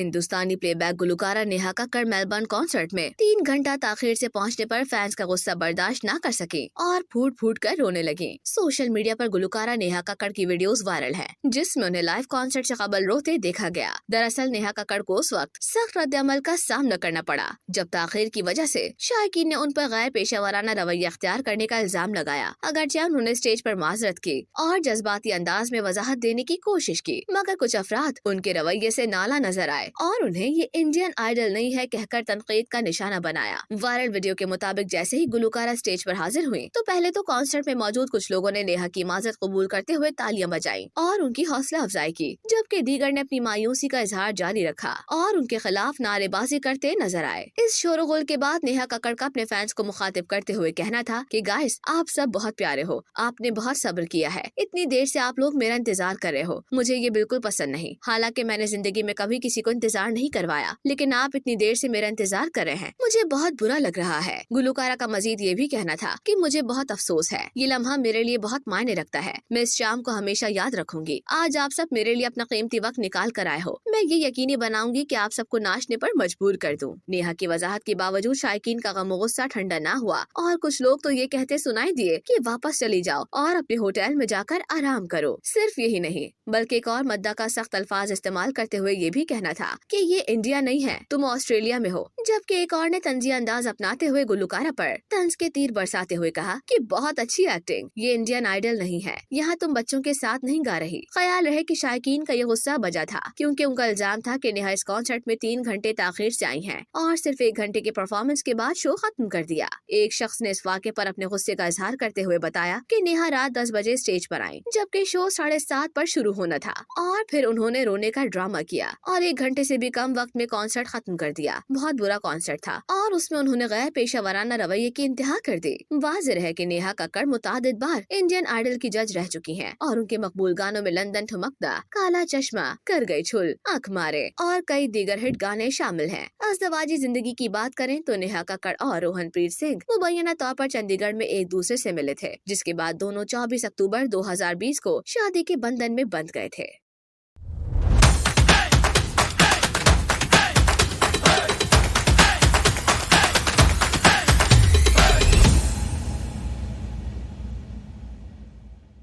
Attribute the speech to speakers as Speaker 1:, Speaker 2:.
Speaker 1: हिंदुस्तानी playback गुलकारा Neha Kakkar Melbourne concert में 3 घंटा ताखिर से पहुंचने पर फैंस का गुस्सा बर्दाश्त न कर सकी और फूट फूट कर रोने लगी। सोशल मीडिया पर गुलकारा नेहा कक्कड़ की वीडियोस वायरल हैं, जिसमें उन्हें लाइव कॉन्सर्ट से कबल रोते देखा गया। दरअसल नेहा कक्कड़ को उस वक्त सख्त रद्द-ए-अमल का सामना करना पड़ा, जब ताखिर की वजह से शायकीन ने उन पर गैर पेशेवराना रवैया अख्तियार करने का इल्जाम लगाया। अगरचे उन्होंने स्टेज पर माजरत की और जज्बाती अंदाज में वजाहत देने की कोशिश की, मगर कुछ अफराद उनके रवैये से नाला नजर आए और उन्हें ये इंडियन आइडल नहीं है कहकर तनकीद का निशाना बनाया। वायरल वीडियो के मुताबिक जैसे ही गुलकारा स्टेज पर हाजिर हुई तो पहले तो कॉन्सर्ट में मौजूद कुछ लोगों ने नेहा की माजरत कबूल करते हुए तालियां बजाई और उनकी हौसला अफजाई की, जबकि दीगर ने अपनी मायूसी का इजहार जारी रखा और उनके खिलाफ नारेबाजी करते नजर आए। इस शोरगुल के बाद नेहा कक्कड़ का अपने फैंस को मुखातिब करते हुए कहना था कि गाइस, आप सब बहुत प्यारे हो, आपने बहुत सब्र किया है, इतनी देर से आप लोग मेरा इंतजार कर रहे हो, मुझे ये बिल्कुल पसंद नहीं। हालांकि मैंने जिंदगी में कभी किसी को इंतजार नहीं करवाया, लेकिन आप इतनी देर से मेरा इंतजार कर रहे हैं, मुझे बहुत बुरा लग रहा है। गुलकारा का मजीद ये भी कहना था कि मुझे बहुत अफसोस है, ये लम्हा मेरे लिए बहुत मायने रखता है, मैं इस शाम को हमेशा याद रखूंगी। आज आप सब मेरे लिए अपना कीमती वक्त निकाल कर आए हो, मैं ये यकीनी बनाऊंगी कि आप सबको नाचने पर मजबूर कर दूं। नेहा की वजाहत के बावजूद शायकीन का गम गुस्सा ठंडा न हुआ और कुछ लोग तो ये कहते सुनाई दिए कि वापस चली जाओ और अपने होटल में जाकर आराम करो। सिर्फ यही नहीं बल्कि एक और मद्दा का सख्त अल्फाज इस्तेमाल करते हुए ये भी कहना था कि ये इंडिया नहीं है, तुम ऑस्ट्रेलिया में हो। जबकि एक और ने तंजिया अंदाज अपनाते हुए गुलकारा पर तंज के तीर बरसाते हुए कहा कि बहुत अच्छी एक्टिंग, ये इंडियन आइडल नहीं है, यहाँ तुम बच्चों के साथ नहीं गा रही। ख्याल रहे कि शायकीन का ये गुस्सा बजा था, क्योंकि उनका इल्जाम था कि नेहा इस कॉन्सर्ट में 3 घंटे ताखिर से आई हैं और सिर्फ 1 घंटे के परफॉर्मेंस के बाद शो खत्म कर दिया। एक शख्स ने इस वाक़े पर अपने गुस्से का इजहार करते हुए बताया कि नेहा रात 10 बजे स्टेज पर आई, जबकि शो 7:30 पर शुरू होना था और फिर उन्होंने रोने का ड्रामा किया और 1 घंटे से भी कम वक्त में कॉन्सर्ट खत्म कर दिया। बहुत बुरा कॉन्सर्ट था और उसमें उन्होंने गैर पेशेवराना रवैये की इंतहा कर दी। वाज़ेह है कि नेहा कक्कड़ मुतादिद बार इंडियन आइडल की जज रह चुकी हैं और उनके मकबूल गानों में लंदन ठुमकदा, काला चश्मा, कर गई छुल, आँख मारे और कई दीगर हिट गाने शामिल हैं। अज़दवाजी जिंदगी की बात करें तो नेहा कक्कड़ और रोहनप्रीत सिंह मुबैना तौर पर चंडीगढ़ में एक दूसरे से मिले थे, जिसके बाद दोनों 24 अक्टूबर 2020 को शादी के बंधन में बंध गए थे।